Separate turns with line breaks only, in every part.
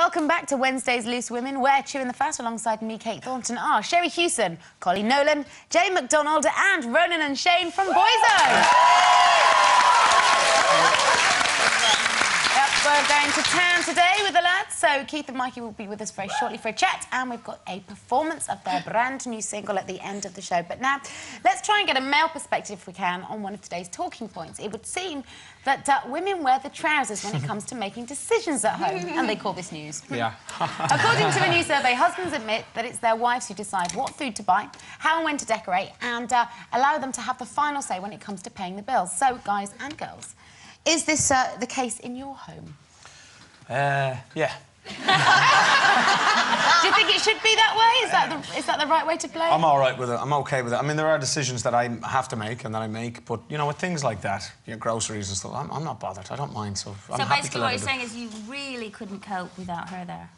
welcome back to Wednesday's Loose Women. We're chewing the fat alongside me, Kate Thornton, Sherry Hewson, Colleen Nolan, Jay McDonald and Ronan and Shane from Boyzone. We're going to town today with the lads, so Keith and Mikey will be with us very shortly for a chat, and we've got a performance of their brand new single at the end of the show. But now, let's try and get a male perspective, if we can, on one of today's talking points. It would seem that women wear the trousers when it comes to making decisions at home, and they call this news.
Yeah.
According to a new survey, husbands admit that it's their wives who decide what food to buy, how and when to decorate, and allow them to have the final say when it comes to paying the bills. So, guys and girls, is this the case in your home?
Yeah.
Do you think it should be that way? Is that the right way to play?
I'm all right with it. I'm okay with it. I mean, there are decisions that I have to make and that I make, but, you know, with things like that, your groceries and stuff, I'm not bothered. I don't mind, so I'm happy
basically
to
what
let
you're
her
saying is you really couldn't cope without her there?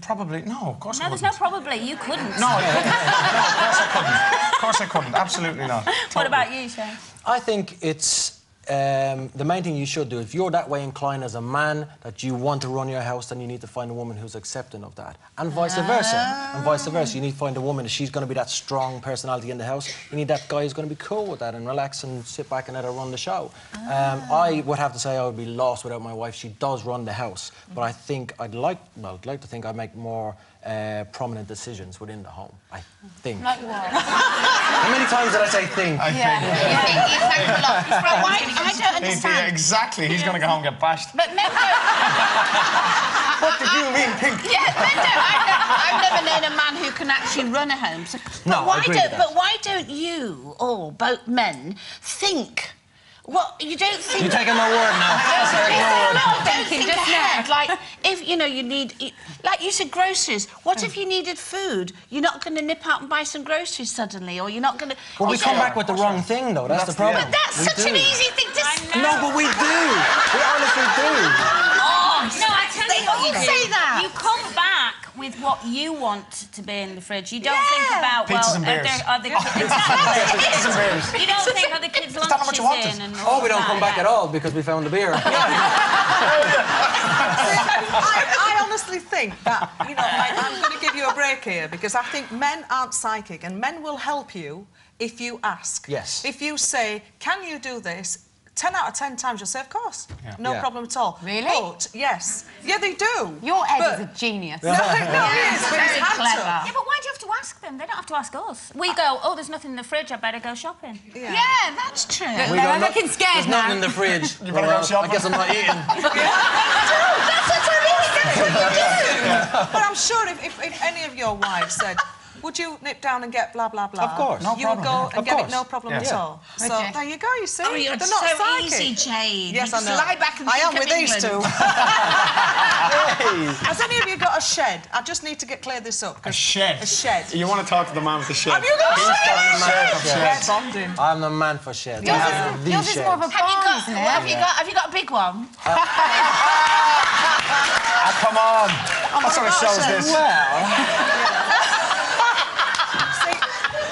Probably. No, of course I
No,
wouldn't.
there's no probably. You couldn't.
No, of course I couldn't. Absolutely not. Totally.
What about you, Shane?
I think it's the main thing you should do. If you're that way inclined as a man that you want to run your house, then you need to find a woman who's accepting of that, and vice versa. And vice versa, you need to find a woman if she's going to be that strong personality in the house. You need that guy who's going to be cool with that and relax and sit back and let her run the show. I would have to say I would be lost without my wife. She does run the house, but I think I'd like to think I make more prominent decisions within the home. I think.
Like what?
How many times did I say think?
Yeah.
You think a lot. Why? I don't understand.
Yeah, exactly. He's going to go home and get bashed.
But men don't...
What did you mean, think?
Yeah, men don't... I've never known a man who can actually run a home. So,
No, I agree with that.
But why don't you, or both men, think... What, you don't think...
You're taking my word now.
Don't think ahead. Like, if, you know, you need... Like you said, groceries. What if you needed food? You're not going to nip out and buy some groceries suddenly, or you're not going to...
Well, we come back with the wrong thing, though. That's the problem.
But that's such an easy thing to say.
No, but we do. We honestly do.
Oh, no, I tell you what you do.
Say that.
You come back with what you want to be in the fridge. You don't think about,
Pizzas and beers.
are the kids...
Pizzas and beers.
You don't think, are the kids'
that what you
lunches
wanted?
in and
Oh, we don't come back at all because we found the beer.
I honestly think that, you know, I'm going to give you a break here because I think men aren't psychic and men will help you if you ask.
Yes.
If you say, can you do this? 10 out of 10 times you'll say, of course.
Yeah.
No
Yeah.
problem at all.
Really?
But, yes. Yeah, they do.
Your Ed
But-
is a genius.
No, he is, but he's had
clever.
to.
Yeah, but why do you have to ask them? They don't have to ask us. We go, oh, there's nothing in the fridge, I better go shopping.
Yeah, that's true.
They're looking scared
There's nothing in the fridge.
You better go shopping.
I guess I'm not eating.
That's what I mean. That's what you do. But I'm sure if any of your wives said, would you nip down and get blah, blah, blah?
Of course.
No
You would
problem.
go and
Of
get
course.
it, no problem at
Yeah.
all. So,
Okay.
there you go, you see.
Oh, you're
They're
so
not psychic.
easy, Jade.
Yes,
you
I
just
know.
lie back and
I
think
am
of
with these
England.
two. Has any of you got a shed? I just need to clear this up.
A shed.
A shed.
You want to talk to the man with the shed?
Have you got a
He's
shed?
got a man with the
We're
shed.
bonding.
I'm the man for sheds.
Yours
I have the
is more of a
sheds.
barn, isn't it?
Have you got a big one?
Come on. What sort of show is this?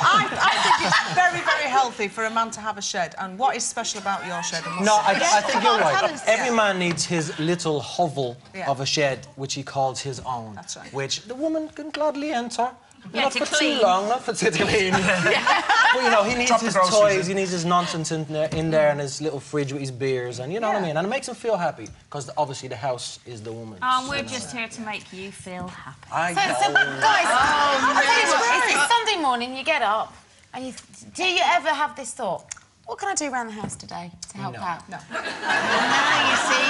I think it's very, very healthy for a man to have a shed. And what is special about your shed? And what's
No, I think you're
Tell
right.
us.
Every man needs his little hovel
Yeah.
of a shed, which he calls his own.
That's right.
Which the woman can gladly enter.
Yeah,
Not
to
for
clean.
too long, not for to clean. But, you know, he needs
Drop the
his
groceries
toys,
in.
he needs his nonsense in there and his little fridge with his beers, and you know what I mean? And it makes him feel happy, because obviously the house is the woman's.
Oh, and we're just here to make you feel happy.
I
So,
know.
guys, I'll tell you what, it's Sunday morning, you get up, and do you ever have this thought, what can I do around the house today to help out?
No.
Now, you see.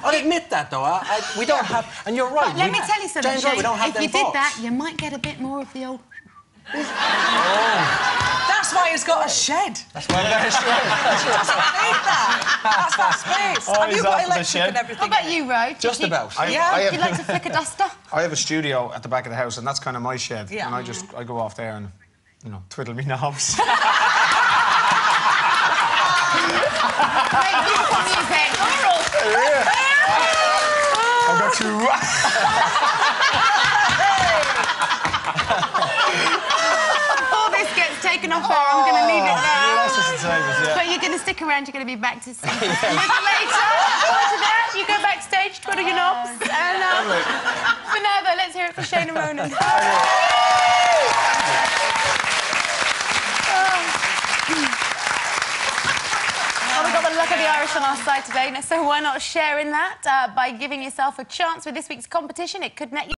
I'll admit that, though. We don't have... And you're right.
But let me tell you something,
James, right, we
Shane,
don't have
if
them
you did
thoughts.
that, you might get a bit more of the old...
That's why he's got a shed.
That's why I got a shed.
Need that. That's that space. Have
he's
you got
after the
electric
shed.
and everything?
What about you, Ro?
Just about.
Yeah.
You'd like to flick a duster?
I have a studio at the back of the house, and that's kind of my shed.
Yeah.
And I go off there and, you know, twiddle me knobs.
Great beautiful music.
I've got two.
Before this gets taken off air, I'm going to leave it there.
Yeah.
But you're going to stick around, you're going to be back to see a little later. After that, you go backstage, twiddle your knobs,
Lovely.
For now, though, let's hear it for Shane and Ronan. Well, we've got the luck of the Irish on our side today, so why not share in that by giving yourself a chance with this week's competition? It could net you